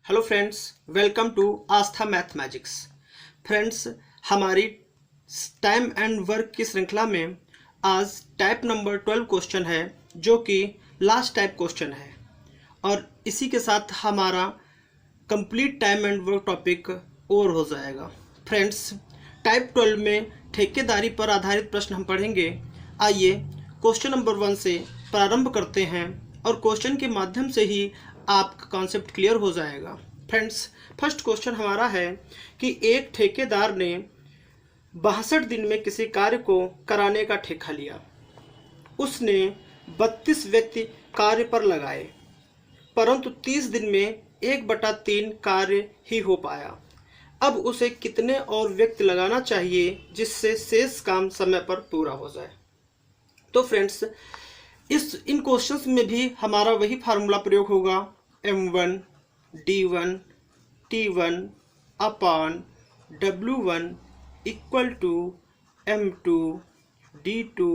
Hello friends, welcome to Aastha math magics. Friends, हमारी time and work की श्रृंखला में आज टाइप नंबर 12 क्वेश्चन है, जो कि लास्ट टाइप क्वेश्चन है और इसी के साथ हमारा complete time and work topic over हो जाएगा। फ्रेंड्स, टाइप 12 में ठेकेदारी पर आधारित प्रश्न हम पढ़ेंगे। आइए क्वेश्चन नंबर 1 से प्रारंभ करते हैं और क्वेश्चन के माध्यम से ही आपका कॉन्सेप्ट क्लियर हो जाएगा। फ्रेंड्स, फर्स्ट क्वेश्चन हमारा है कि एक ठेकेदार ने 62 दिन में किसी कार्य को कराने का ठेका लिया। उसने 32 व्यक्ति कार्य पर लगाए, परंतु 30 दिन में 1/3 कार्य ही हो पाया। अब उसे कितने और व्यक्ति लगाना चाहिए जिससे शेष काम समय पर पूरा हो जाए? तो फ्रेंड्स, इन क्वेश्चंस में भी हमारा वही फार्मूला प्रयोग होगा, M1 D1 T1 upon W1 equal to M2 D2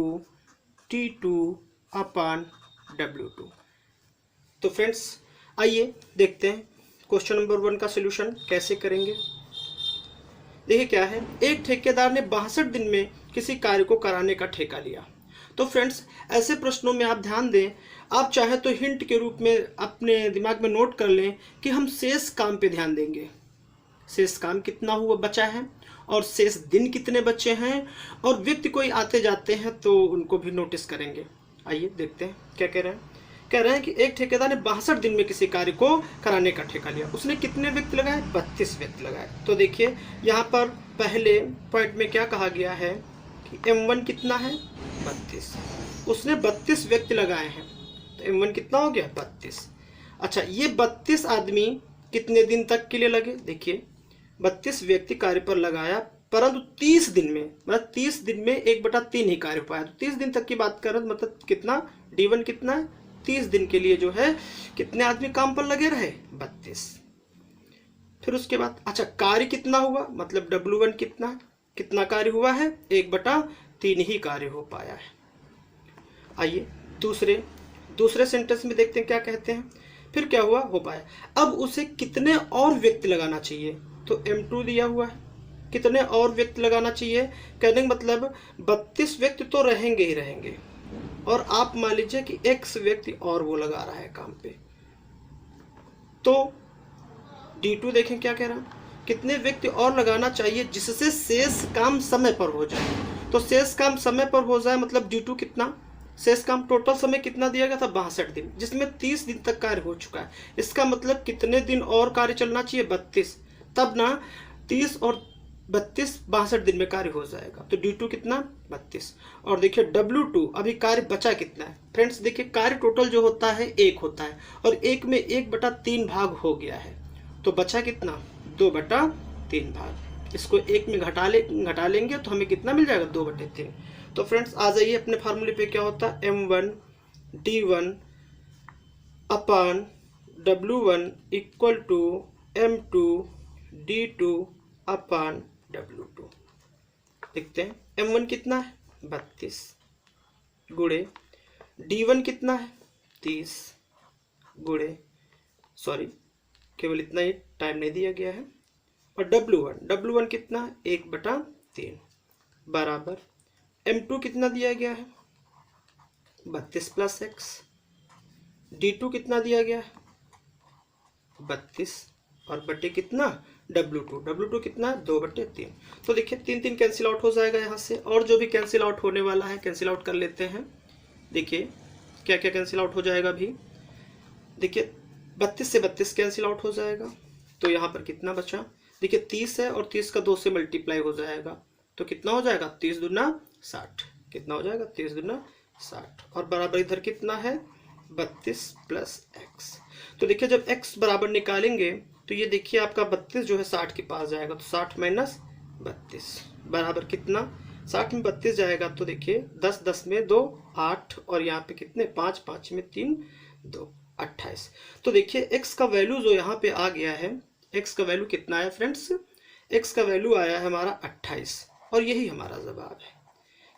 T2 upon W2। तो फ्रेंड्स, आइए देखते हैं क्वेश्चन नंबर 1 का सलूशन कैसे करेंगे। देखिए क्या है, एक ठेकेदार ने 62 दिन में किसी कार्य को कराने का ठेका लिया। तो फ्रेंड्स, ऐसे प्रश्नों में आप ध्यान दें, आप चाहे तो हिंट के रूप में अपने दिमाग में नोट कर लें कि हम शेष काम पे ध्यान देंगे। शेष काम कितना हुआ बचा है और शेष दिन कितने बचे हैं, और व्यक्ति कोई आते जाते हैं तो उनको भी नोटिस करेंगे। आइए देखते हैं क्या कह रहे हैं। कह रहे हैं कि एक ठेकेदार ने 62 दिन में किसी कार्य को कराने का ठेका लिया। उसने कितने व्यक्ति लगाए? 32 व्यक्ति लगाए। तो देखिए यहाँ पर पहले पॉइंट में क्या कहा गया है कि M1 कितना है? 32। उसने 32 व्यक्ति लगाए हैं, तो M1 कितना हो गया? 32। अच्छा, ये 32 आदमी कितने दिन तक के लिए लगे? देखिए, 32 व्यक्ति कार्य पर लगाया, परंतु 30 दिन में, मतलब 30 दिन में 1/3 ही कार्य हो पाया। तो 30 दिन तक की बात करें, मतलब कितना? D1 कितना है? 30 दिन के लिए जो है कितने आदमी काम पर लगे रहे? 32। फिर उसके बाद अच्छा, कार्य कितना हुआ? मतलब W1 कितना कार्य हुआ है? 1/3 ही कार्य हो पाया है। आइए दूसरे सेंटेंस में देखते हैं क्या कहते हैं। फिर क्या हुआ? हो पाया। अब उसे कितने और व्यक्ति लगाना चाहिए? तो M2 दिया हुआ है, कितने और व्यक्ति लगाना चाहिए? कहने का मतलब 32 व्यक्ति तो रहेंगे ही रहेंगे, और आप मान लीजिए कि X व्यक्ति और वो लगा रहा है काम पे। तो D2 देखें क्या कह रहा है, कितने व्यक्ति और लगाना चाहिए जिससे शेष काम समय पर हो जाए। तो शेष काम समय पर हो जाए मतलब D2 कितना? शेष काम टोटल समय कितना दिया गया था? 62 दिन, जिसमें 30 दिन तक कार्य हो चुका है। इसका मतलब कितने दिन और कार्य चलना चाहिए? 32। तब ना 30 और 32 62 दिन में कार्य हो जाएगा। तो D2 कितना? 32। और देखिए W2 अभी कार्य बचा कितना है? फ्रेंड्स देखिए, कार्य टोटल जो होता है 1 होता है, और 1 में 1/3 भाग हो गया है, तो बचा कितना? 2/3 भाग। इसको 1 में घटा लेंगे तो हमें कितना मिल जाएगा? 2/3। तो फ्रेंड्स, आ जाइए अपने फार्मूले पे। क्या होता है? M1 D1 upon W1 equal to M2 D2 upon W2। देखते हैं, M1 कितना है? 32 गुणे D1 कितना है? 30 गुणे, सॉरी केवल इतना ही, टाइम नहीं दिया गया है। और W1 कितना है? 1/3 बराबर M2 कितना दिया गया है? 32 प्लस X। D2 कितना दिया गया है? 32 और बटे कितना? W2 कितना? 2/3। तो देखिए 3 कैंसिल आउट हो जाएगा यहाँ से, और जो भी कैंसिल आउट होने वाला है कैंसिल आउट कर लेते हैं। देखिए क्या क्या कैंसिल आउट हो जाएगा अभी। देखिए 32 से 32 कैंसिल आउट हो जाएगा, तो यहाँ पर कितना बचा? देखिए 30 है और 30 का 2 से मल्टीप्लाई हो जाएगा, तो कितना हो जाएगा? 30 दूना 60। कितना हो जाएगा? 30 दूना 60। और बराबर इधर कितना है? 32 प्लस X। तो देखिए जब X बराबर निकालेंगे तो ये देखिए आपका 32 जो है 60 के पास जाएगा, तो 60 माइनस 32 बराबर कितना? 60 में 32 जाएगा तो देखिए 10 10 में 2 8, और यहाँ पे कितने? 5 5 में 3 2 28। तो देखिए X का वैल्यू जो यहाँ पे आ गया है, X का वैल्यू कितना आया फ्रेंड्स? X का वैल्यू आया है हमारा 28, और यही हमारा जवाब है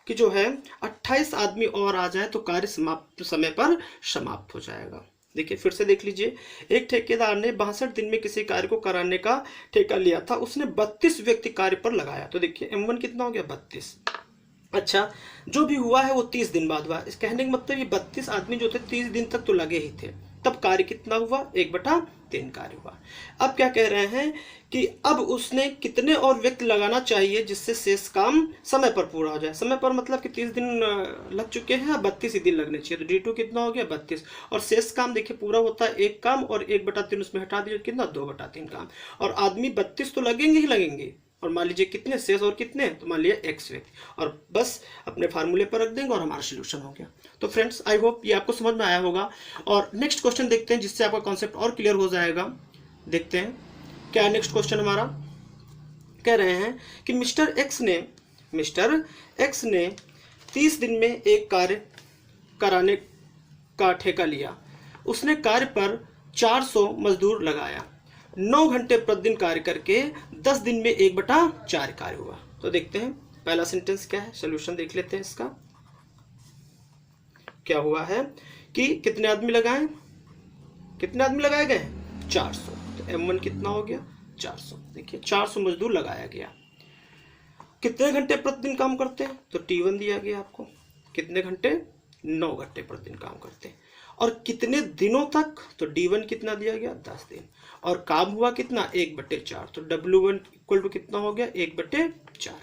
कि जो है 28 आदमी और आ जाए तो कार्य समय पर समाप्त हो जाएगा। देखिए फिर से देख लीजिए, एक ठेकेदार ने 62 दिन में किसी कार्य को कराने का ठेका लिया था, उसने 32 व्यक्ति कार्य पर लगाया। तो देखिए M1 कितना हो गया 32। अच्छा, जो भी हुआ है वो 30 दिन बाद हुआ। इस कहने का मतलब ये 32 आदमी जो थे 30 दिन तक तो लगे ही थे, तब कार्य कितना हुआ 1/3 कार्य हुआ। अब क्या कह रहे हैं कि अब उसने कितने और व्यक्ति लगाना चाहिए जिससे शेष काम समय पर पूरा हो जाए। समय पर मतलब कि 30 दिन लग चुके हैं, अब 32 ही दिन लगने चाहिए। तो D2 कितना हो गया 32, और शेष काम देखिए पूरा होता है एक काम, और 1/3 उसमें हटा दीजिए, कितना 2/3 काम। और आदमी 32 तो लगेंगे ही लगेंगे, और मान लीजिए कितने शेष और कितने, तो मान लीजिए x व्यक्ति, और बस अपने फार्मूले पर रख देंगे और हमारा सोल्यूशन हो गया। तो फ्रेंड्स आई होप ये आपको समझ में आया होगा। और नेक्स्ट क्वेश्चन देखते हैं जिससे आपका कॉन्सेप्ट और क्लियर हो जाएगा। देखते हैं क्या नेक्स्ट क्वेश्चन हमारा। कह रहे हैं कि मिस्टर एक्स ने 30 दिन में एक कार्य कराने का ठेका लिया। उसने कार्य पर 400 मजदूर लगाया, 9 घंटे प्रतिदिन कार्य करके 10 दिन में 1/4 कार्य हुआ। तो देखते हैं पहला सेंटेंस क्या है, सोल्यूशन देख लेते हैं इसका। क्या हुआ है कि कितने आदमी लगाए गए 400। तो M1 कितना हो गया 400। देखिए 400 मजदूर लगाया गया। कितने घंटे प्रतिदिन काम करते हैं, तो T1 दिया गया आपको, कितने घंटे 9 घंटे प्रतिदिन काम करते हैं। और कितने दिनों तक, तो D1 कितना दिया गया 10 दिन, और काम हुआ कितना 1/4। तो W1 इक्वल टू कितना हो गया 1/4।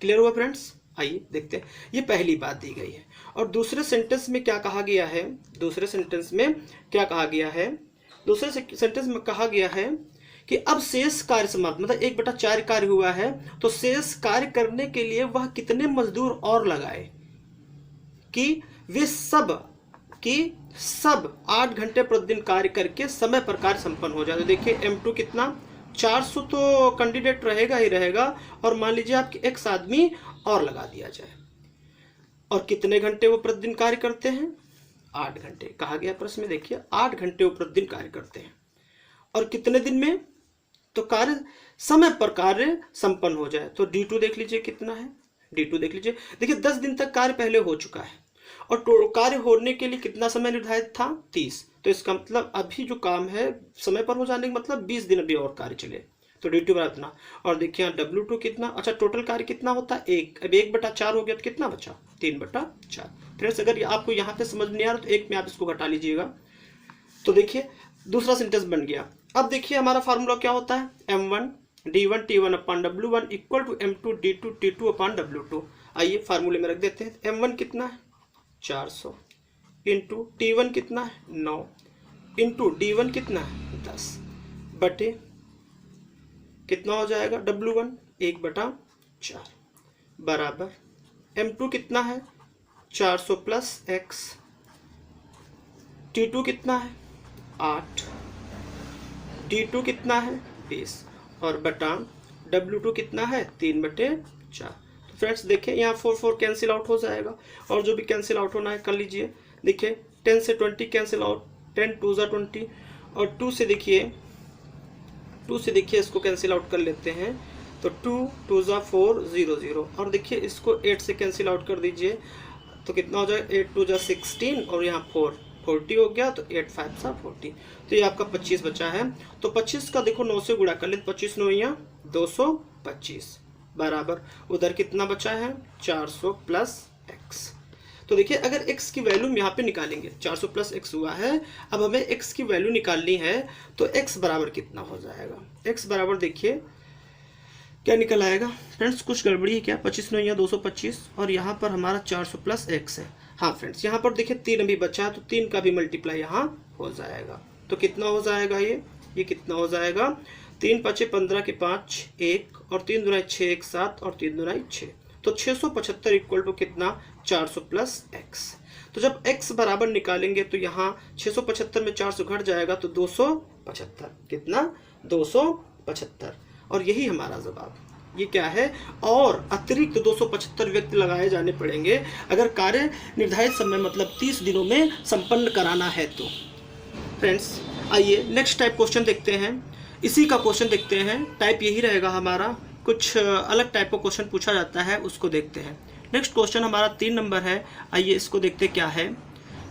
क्लियर हुआ फ्रेंड्स। आइए देखते हैं, ये पहली बात दी गई है। और दूसरे सेंटेंस में क्या कहा गया है, दूसरे सेंटेंस में कहा गया है कि अब शेष कार्य समाप्त, मतलब 1/4 कार्य हुआ है, तो शेष कार्य करने के लिए वह कितने मजदूर और लगाए कि वे सब 8 घंटे प्रतिदिन कार्य करके समय पर कार्य संपन्न हो जाए। तो देखिए M2 कितना 400 तो कैंडिडेट रहेगा ही रहेगा, और मान लीजिए आपके x आदमी और लगा दिया जाए। और कितने घंटे वो प्रतिदिन कार्य करते हैं 8 घंटे। कहा गया प्रश्न में, देखिए 8 घंटे वो प्रतिदिन कार्य करते हैं, और कितने दिन में, तो कार्य समय पर कार्य संपन्न हो जाए। तो D2 देख लीजिए कितना है, D2 देख लीजिए। देखिए 10 दिन तक कार्य पहले हो चुका है, और कार्य होने के लिए कितना समय निर्धारित था 30। तो इसका मतलब अभी जो काम है समय पर हो जाने का मतलब 20 दिन अभी और कार्य चले। तो D2 बराबर इतना। और देखिए W2 कितना, अच्छा टोटल कार्य कितना होता है 1, अब 1/4 हो गया तो कितना बचा 3/4। फ्रेंड्स अगर आपको यहाँ पे समझ नहीं आ रहा तो 1 में आप इसको घटा लीजिएगा। तो देखिए दूसरा सेंटेंस बन गया। अब देखिए हमारा फार्मूला क्या होता है, M1 D1 T1 upon W1 equal to M2 D2 T2 upon W2। आइए फार्मूले में रख देते हैं। M1 कितना है 400 इंटू T1 कितना है 9 इंटू D1 कितना है 10 बटे कितना हो जाएगा W1 1/4 बराबर M2 कितना है 400 प्लस x, T2 कितना है 8, D2 कितना है 20, और बटा W2 कितना है 3/4। तो फ्रेंड्स देखिए यहाँ 4 कैंसिल आउट हो जाएगा, और जो भी कैंसिल आउट होना है कर लीजिए। देखिए 10 से 20 कैंसिल आउट, 10 2 ज़ा 20, और 2 से देखिए इसको कैंसिल आउट कर लेते हैं। तो 2 2 ज़ा 4 0 0, और देखिए इसको 8 से कैंसिल आउट कर दीजिए तो कितना हो जाएगा 8 2 ज़ा 16, और यहाँ 40 हो गया, तो 8 5 सा 40। तो ये आपका 25 बचा है। तो 25 का देखो 9 से गुणा कर ले, 25 9 यहाँ 225 बराबर उधर कितना बचा है 400 प्लस x। तो देखिए अगर x की वैल्यू यहाँ पे निकालेंगे, 400 प्लस x हुआ है, अब हमें x की वैल्यू निकालनी है। तो x बराबर कितना हो जाएगा, x बराबर देखिए क्या निकल आएगा फ्रेंड्स, कुछ गड़बड़ी है क्या, 25 9 यहाँ 225, और यहाँ पर हमारा 400 प्लस x है। हाँ फ्रेंड्स यहाँ पर देखिए 3 अभी बचा है, तो 3 का भी मल्टीप्लाई यहाँ हो जाएगा। तो कितना हो जाएगा ये कितना हो जाएगा 3 5 15 के 5 1, और 3 दूना 6 1 7, और 3 दूना 6, तो 675 इक्वल टू कितना 400 प्लस x। तो जब x बराबर निकालेंगे तो यहाँ 675 में 400 घट जाएगा, तो 275, कितना 275, और यही हमारा जवाब। ये क्या है, और अतिरिक्त 275 व्यक्ति लगाए जाने पड़ेंगे अगर कार्य निर्धारित समय मतलब 30 दिनों में संपन्न कराना है। तो फ्रेंड्स आइए नेक्स्ट टाइप क्वेश्चन देखते हैं। इसी का क्वेश्चन देखते हैं, टाइप यही रहेगा हमारा, कुछ अलग टाइप का क्वेश्चन पूछा जाता है उसको देखते हैं। नेक्स्ट क्वेश्चन हमारा 3 नंबर है। आइए इसको देखते क्या है।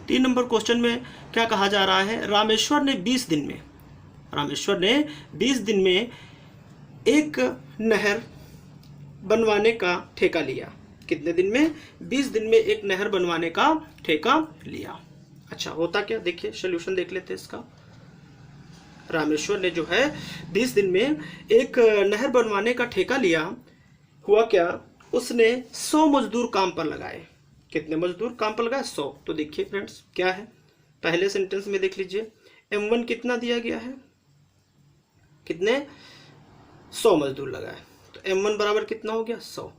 3 नंबर क्वेश्चन में क्या कहा जा रहा है, रामेश्वर ने 20 दिन में एक नहर बनवाने का ठेका लिया। कितने दिन में? 20 दिन में एक नहर बनवाने का ठेका लिया। अच्छा, होता क्या, देखिए सोल्यूशन देख लेते हैं इसका। रामेश्वर ने जो है 20 दिन में एक नहर बनवाने का ठेका लिया। हुआ क्या, उसने 100 मजदूर काम पर लगाए। कितने मजदूर काम पर लगाए? 100। तो देखिए फ्रेंड्स क्या है, पहले सेंटेंस में देख लीजिए, M1 कितना दिया गया है, कितने? 100 मजदूर लगाए। तो M1 बराबर कितना हो गया? 100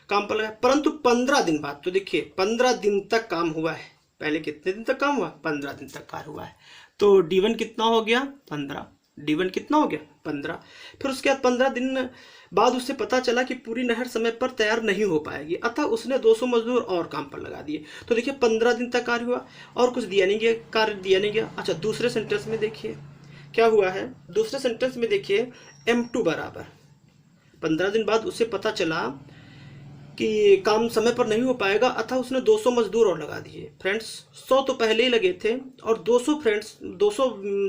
काम पर लगाए, परंतु 15 दिन बाद। तो देखिए 15 दिन तक काम हुआ है। पहले कितने दिन तक काम हुआ? 15 दिन तक कार्य हुआ है। तो D1 कितना हो गया? 15। D1 कितना हो गया? 15। फिर उसके बाद 15 दिन बाद उसे पता चला कि पूरी नहर समय पर तैयार नहीं हो पाएगी, अतः उसने 200 मजदूर और काम पर लगा दिए। तो देखिए 15 दिन तक कार्य हुआ और कुछ दिया नहीं गया, कार्य दिया नहीं गया। अच्छा, दूसरे सेंटेंस में देखिए क्या हुआ है। दूसरे सेंटेंस में देखिए M2 बराबर 15 दिन बाद उसे पता चला कि काम समय पर नहीं हो पाएगा, अतः उसने 200 मजदूर और लगा दिए। फ्रेंड्स 100 तो पहले ही लगे थे और 200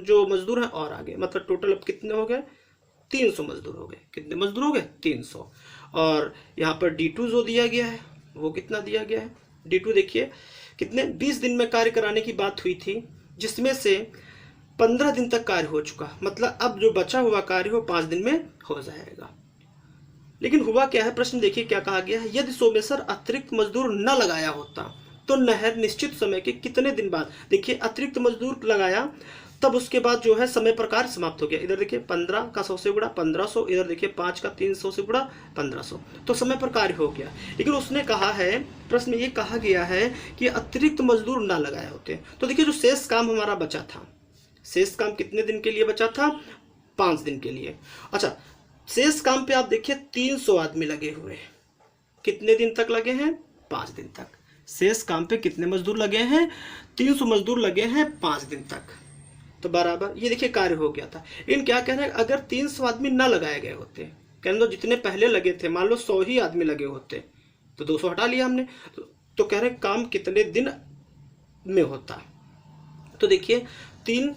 जो मजदूर हैं और आ गए, मतलब टोटल अब कितने हो गए? 300 मजदूर हो गए। कितने मजदूर हो गए? 300। और यहाँ पर D2 जो दिया गया है वो कितना दिया गया है? D2 देखिए कितने, 20 दिन में कार्य कराने की बात हुई थी, जिसमें से 15 दिन तक कार्य हो चुका, मतलब अब जो बचा हुआ कार्य वो 5 दिन में हो जाएगा। लेकिन हुआ क्या है, प्रश्न देखिए क्या कहा गया है, यदि सोमेश्वर अतिरिक्त मजदूर न लगाया होता तो नहर निश्चित समय के कितने दिन बाद, देखिए अतिरिक्त मजदूर लगाया तब उसके बाद जो है समय पर कार्य समाप्त हो गया। इधर देखिए 15 का 100 से गुणा 1500, इधर देखिए 5 का 300 से गुणा 1500, तो समय पर कार्य हो गया। लेकिन उसने कहा है, प्रश्न में ये कहा गया है कि अतिरिक्त मजदूर ना लगाए होते। तो देखिए जो शेष काम हमारा बचा था, शेष काम कितने दिन के लिए बचा था? 5 दिन के लिए। अच्छा, शेष काम पे आप देखिए 300 आदमी लगे हुए हैं। कितने दिन तक लगे हैं? 5 दिन तक। शेष काम पे कितने मजदूर लगे हैं? 300 मजदूर लगे हैं 5 दिन तक। तो बराबर ये देखिए कार्य हो गया था। इन क्या कह रहे हैं, अगर 300 आदमी ना लगाए गए होते, कहने दो जितने पहले लगे थे, मान लो 100 ही आदमी लगे होते तो 200 हटा लिया हमने, तो कह रहे काम कितने दिन में होता। तो देखिए 3,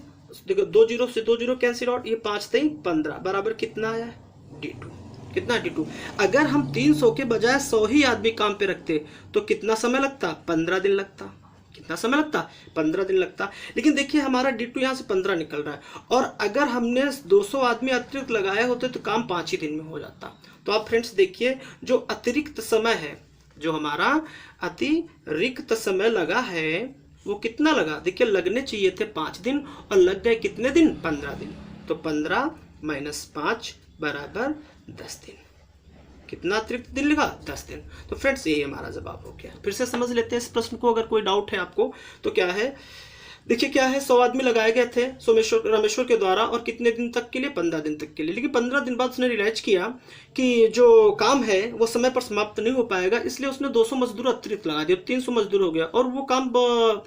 देखो 2 जीरो से 2 जीरो कैंसिल आउट, ये 5 3 15 बराबर कितना आया? D2। कितना? D2। अगर हम 300 के बजाय 100 ही आदमी काम पे रखते तो कितना समय लगता? 15 दिन लगता। कितना समय लगता? 15 दिन लगता। लेकिन देखिए हमारा D2 यहाँ से 15 निकल रहा है, और अगर हमने 200 आदमी अतिरिक्त लगाए होते तो काम 5 ही दिन में हो जाता। तो आप फ्रेंड्स देखिए जो अतिरिक्त समय है, जो हमारा अतिरिक्त समय लगा है वो कितना लगा? देखिए लगने चाहिए थे 5 दिन और लग गए कितने दिन? 15 दिन। तो 15 - 5 बराबर 10 दिन। कितना अतिरिक्त दिन लगा? 10 दिन। तो फ्रेंड्स यही हमारा जवाब हो गया। फिर से समझ लेते हैं इस प्रश्न को, अगर कोई डाउट है आपको तो क्या है, देखिए क्या है, 100 आदमी लगाए गए थे रामेश्वर के द्वारा, और कितने दिन तक के लिए? 15 दिन तक के लिए। लेकिन 15 दिन बाद उसने रियलाइज किया कि जो काम है वो समय पर समाप्त नहीं हो पाएगा, इसलिए उसने 200 मजदूर अतिरिक्त लगा दिया, 300 मजदूर हो गया, और वो काम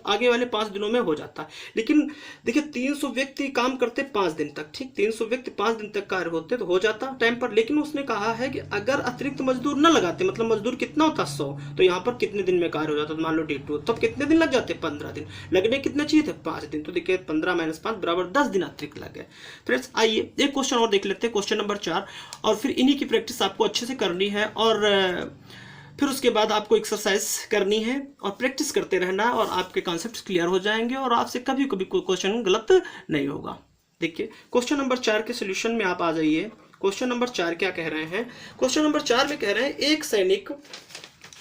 आगे वाले 5 दिनों में हो जाता। लेकिन देखिए 300 व्यक्ति काम करते 5 दिन तक, ठीक, 300 व्यक्ति 5 दिन तक कार्य होते तो हो जाता टाइम पर। लेकिन उसने कहा है कि अगर अतिरिक्त मजदूर न लगाते, मतलब मजदूर कितना होता? 100, तो यहाँ पर कितने दिन में कार्य हो जाता? तो मान लो D2, तब कितने दिन लग जाते? 15 दिन। लगने कितने चाहिए थे? 5 दिन। तो देखिए 15 - 5 बराबर 10 दिन अतिरिक्त लग गए। फ्रेंड्स आइए एक क्वेश्चन और देख लेते हैं, क्वेश्चन नंबर 4, और फिर इन्हीं की प्रैक्टिस आपको अच्छे से करनी है, और फिर उसके बाद आपको एक्सरसाइज करनी है और प्रैक्टिस करते रहना है, और आपके कॉन्सेप्ट्स क्लियर हो जाएंगे और आपसे कभी कभी कोई क्वेश्चन गलत नहीं होगा। देखिए क्वेश्चन नंबर 4 के सोल्यूशन में आप आ जाइए। क्वेश्चन नंबर 4 क्या कह रहे हैं? क्वेश्चन नंबर 4 में कह रहे हैं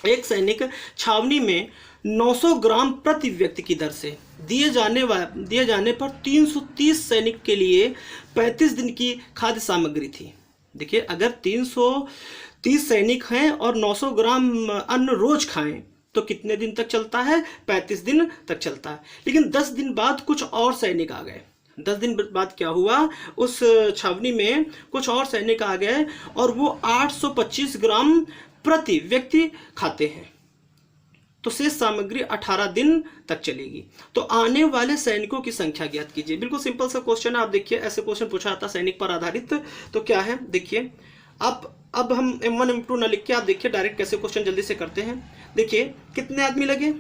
एक सैनिक छावनी में 900 ग्राम प्रति व्यक्ति की दर से दिए जाने पर 330 सैनिक के लिए 35 दिन की खाद्य सामग्री थी। देखिए अगर 330 सैनिक हैं और 900 ग्राम अन्न रोज खाएं तो कितने दिन तक चलता है? 35 दिन तक चलता है। लेकिन 10 दिन बाद कुछ और सैनिक आ गए। 10 दिन बाद क्या हुआ? उस छावनी में कुछ और सैनिक आ गए और वो 825 ग्राम प्रति व्यक्ति खाते हैं, तो शेष सामग्री 18 दिन तक चलेगी। तो आने वाले सैनिकों की संख्या ज्ञात कीजिए। बिल्कुल सिंपल सा क्वेश्चन है। आप देखिए ऐसे क्वेश्चन पूछा जाता सैनिक पर आधारित, तो क्या है देखिए, अब हम M1 M2 ना लिख के आप देखिए डायरेक्ट कैसे क्वेश्चन जल्दी से करते हैं। देखिए कितने आदमी लगे?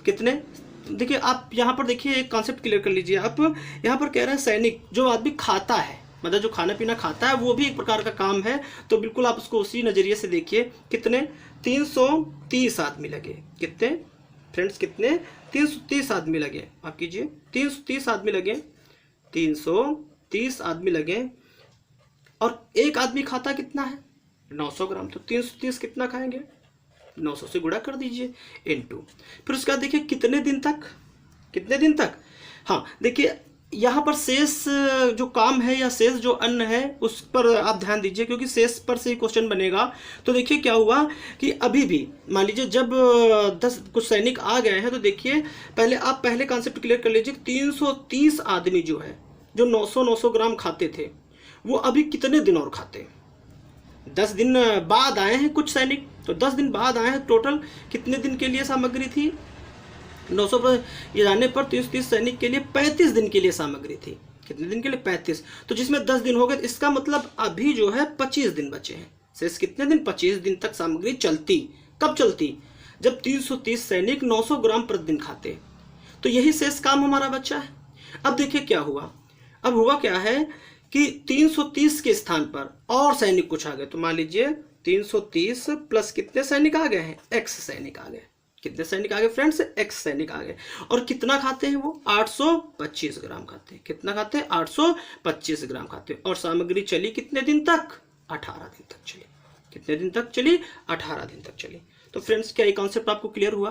कितने? देखिए आप यहाँ पर देखिए एक कॉन्सेप्ट क्लियर कर लीजिए। आप यहाँ पर कह रहे हैं सैनिक, जो आदमी खाता है, मतलब जो खाना पीना खाता है, वो भी एक प्रकार का काम है। तो बिल्कुल आप उसको उसी नज़रिए से देखिए। कितने 330 आदमी लगे। कितने फ्रेंड्स, कितने 330 आदमी लगे। आप कीजिए 330 आदमी लगे, 330 आदमी लगे। और एक आदमी खाता कितना है 900 ग्राम। तो 330 कितना खाएंगे, 900 से गुणा कर दीजिए इनटू। फिर उसके बाद देखिए कितने दिन तक, कितने दिन तक। हाँ देखिए यहाँ पर शेष जो काम है या शेष जो अन्न है उस पर आप ध्यान दीजिए, क्योंकि शेष पर से ही क्वेश्चन बनेगा। तो देखिए क्या हुआ कि अभी भी मान लीजिए जब 10 कुछ सैनिक आ गए हैं, तो देखिए पहले कॉन्सेप्ट क्लियर कर लीजिए। 330 आदमी जो है, जो 900 ग्राम खाते थे, वो अभी कितने दिन और खाते। 10 दिन बाद आए हैं कुछ सैनिक, तो 10 दिन बाद आए हैं। टोटल कितने दिन के लिए सामग्री थी 900 पर ये जाने पर 330 सैनिक के लिए 35 दिन के लिए सामग्री थी। कितने दिन के लिए 35। तो जिसमें 10 दिन हो गए, इसका मतलब अभी जो है 25 दिन बचे हैं। शेष कितने दिन, 25 दिन तक सामग्री चलती। कब चलती, जब 330 सैनिक 900 ग्राम प्रतिदिन खाते। तो यही शेष काम हमारा बच्चा है। अब देखिए क्या हुआ, अब हुआ क्या है कि 330 के स्थान पर और सैनिक कुछ आ गए। तो मान लीजिए 330 प्लस कितने सैनिक आ गए हैं, एक्स सैनिक आ गए। कितने सैनिक आ गए फ्रेंड्स, एक्स सैनिक आ गए। और कितना खाते हैं वो, 825 ग्राम खाते हैं। कितना खाते हैं, 825 ग्राम खाते हैं। और सामग्री चली कितने दिन तक, 18 दिन तक चली। कितने दिन तक चली, 18 दिन तक चली। तो फ्रेंड्स क्या ये कॉन्सेप्ट आपको क्लियर हुआ।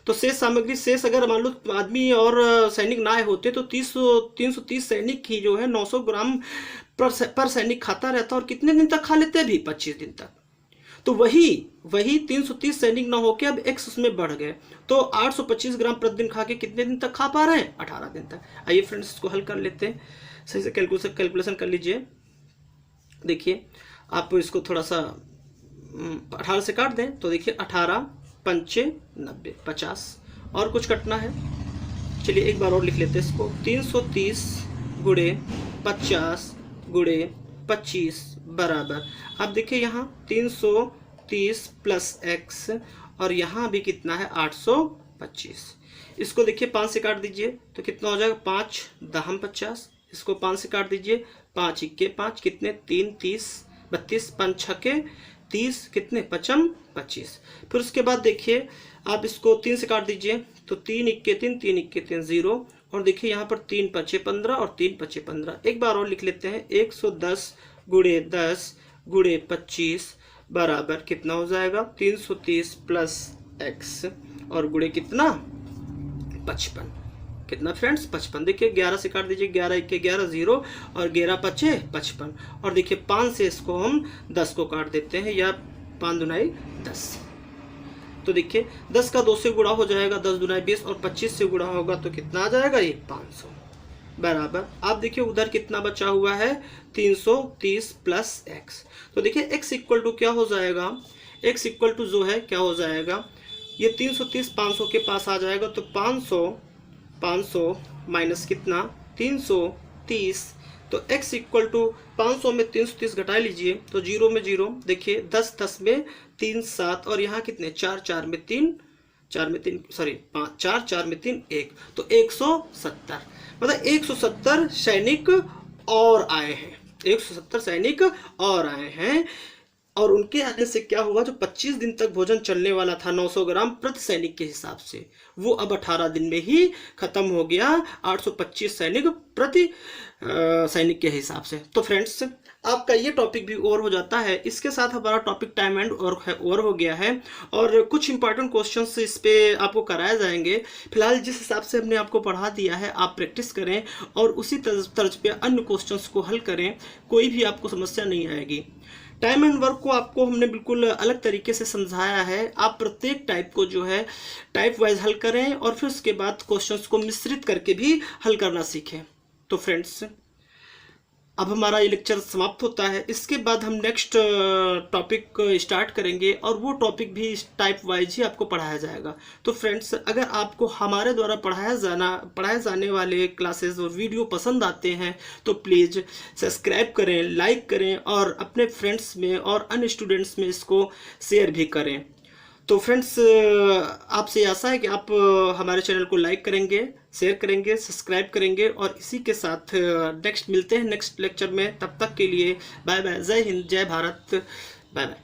तो शेष सामग्री, शेष अगर मान लो आदमी और सैनिक ना होते तो 330 सैनिक ही जो है 900 ग्राम पर सैनिक खाता रहता। और कितने दिन तक खा लेते भी, 25 दिन तक। तो वही 330 सैनिक ना होके अब एक्स उसमें बढ़ गए। तो 825 ग्राम प्रतिदिन खा के कितने दिन तक खा पा रहे हैं, 18 दिन तक। आइए फ्रेंड्स इसको हल कर लेते हैं, सही से कैलकुलेशन कर लीजिए। देखिए आप इसको थोड़ा सा 18 से काट दें तो देखिए 18 पंचे 90, 50 और कुछ कटना है। चलिए एक बार और लिख लेते हैं इसको। 330 गुणे 50 गुणे 25 बराबर, अब देखिए यहाँ 330 प्लस एक्स और यहाँ भी कितना है 825। इसको देखिए 5 से काट दीजिए तो कितना हो जाएगा, 5 दहम 50। इसको 5 से काट दीजिए, 5 इक्के 5 कितने 3 30 32, 5 छके 30 कितने 55 25। फिर उसके बाद देखिए आप इसको 3 से काट दीजिए तो 3 इक्के 3 3 इक्के 3 0। और देखिए यहाँ पर 3 पचे 15 और 3 पचे 15। एक बार और लिख लेते हैं, 110 गुणे 10 गुणे 25 बराबर कितना हो जाएगा 330 प्लस एक्स और गुणे कितना 55। कितना फ्रेंड्स 55। देखिए 11 से काट दीजिए, 11 इक्के 11 0 और 11 पचे 55। और देखिए 5 से इसको हम 10 को काट देते हैं, या 5 दुनाई 10। तो देखिए 10 का 2 से गुणा हो जाएगा, 10 दुनाई 20 और 25 से गुणा होगा तो कितना आ जाएगा ये 500 बराबर। आप देखिए उधर कितना बचा हुआ है 330 प्लस एक्स। तो देखिए x इक्वल टू क्या हो जाएगा, x इक्वल टू जो है क्या हो जाएगा, ये 330 500 के पास आ जाएगा। तो 500 माइनस कितना 330। तो x इक्वल टू 500 में 330 घटा लीजिए तो 0 में 0। देखिए 10 10 में 3 7 और यहाँ कितने 4 4 में 3 4 में 3 सॉरी 5 4 4 में 3 1। तो 170 मतलब 170 सैनिक और आए हैं, 170 सैनिक और आए हैं। और उनके आने से क्या हुआ, जो 25 दिन तक भोजन चलने वाला था 900 ग्राम प्रति सैनिक के हिसाब से, वो अब 18 दिन में ही खत्म हो गया 825 सैनिक प्रति सैनिक के हिसाब से। तो फ्रेंड्स आपका ये टॉपिक भी ओवर हो जाता है। इसके साथ हमारा टॉपिक टाइम एंड ओवर हो गया है और कुछ इंपॉर्टेंट क्वेश्चंस इस पे आपको कराए जाएंगे। फिलहाल जिस हिसाब से हमने आपको पढ़ा दिया है आप प्रैक्टिस करें और उसी तर्ज पे अन्य क्वेश्चंस को हल करें, कोई भी आपको समस्या नहीं आएगी। टाइम एंड वर्क को आपको हमने बिल्कुल अलग तरीके से समझाया है। आप प्रत्येक टाइप को जो है टाइप वाइज हल करें और फिर उसके बाद क्वेश्चंस को मिश्रित करके भी हल करना सीखें। तो फ्रेंड्स अब हमारा ये लेक्चर समाप्त होता है। इसके बाद हम नेक्स्ट टॉपिक स्टार्ट करेंगे और वो टॉपिक भी इस टाइप वाइज ही आपको पढ़ाया जाएगा। तो फ्रेंड्स अगर आपको हमारे द्वारा पढ़ाए जाने वाले क्लासेस और वीडियो पसंद आते हैं तो प्लीज़ सब्सक्राइब करें, लाइक करें और अपने फ्रेंड्स में और अन्य स्टूडेंट्स में इसको शेयर भी करें। तो फ्रेंड्स, आपसे आशा है कि आप हमारे चैनल को लाइक करेंगे, शेयर करेंगे, सब्सक्राइब करेंगे, और इसी के साथ नेक्स्ट मिलते हैं नेक्स्ट लेक्चर में। तब तक के लिए बाय बाय, जय हिंद, जय भारत, बाय बाय।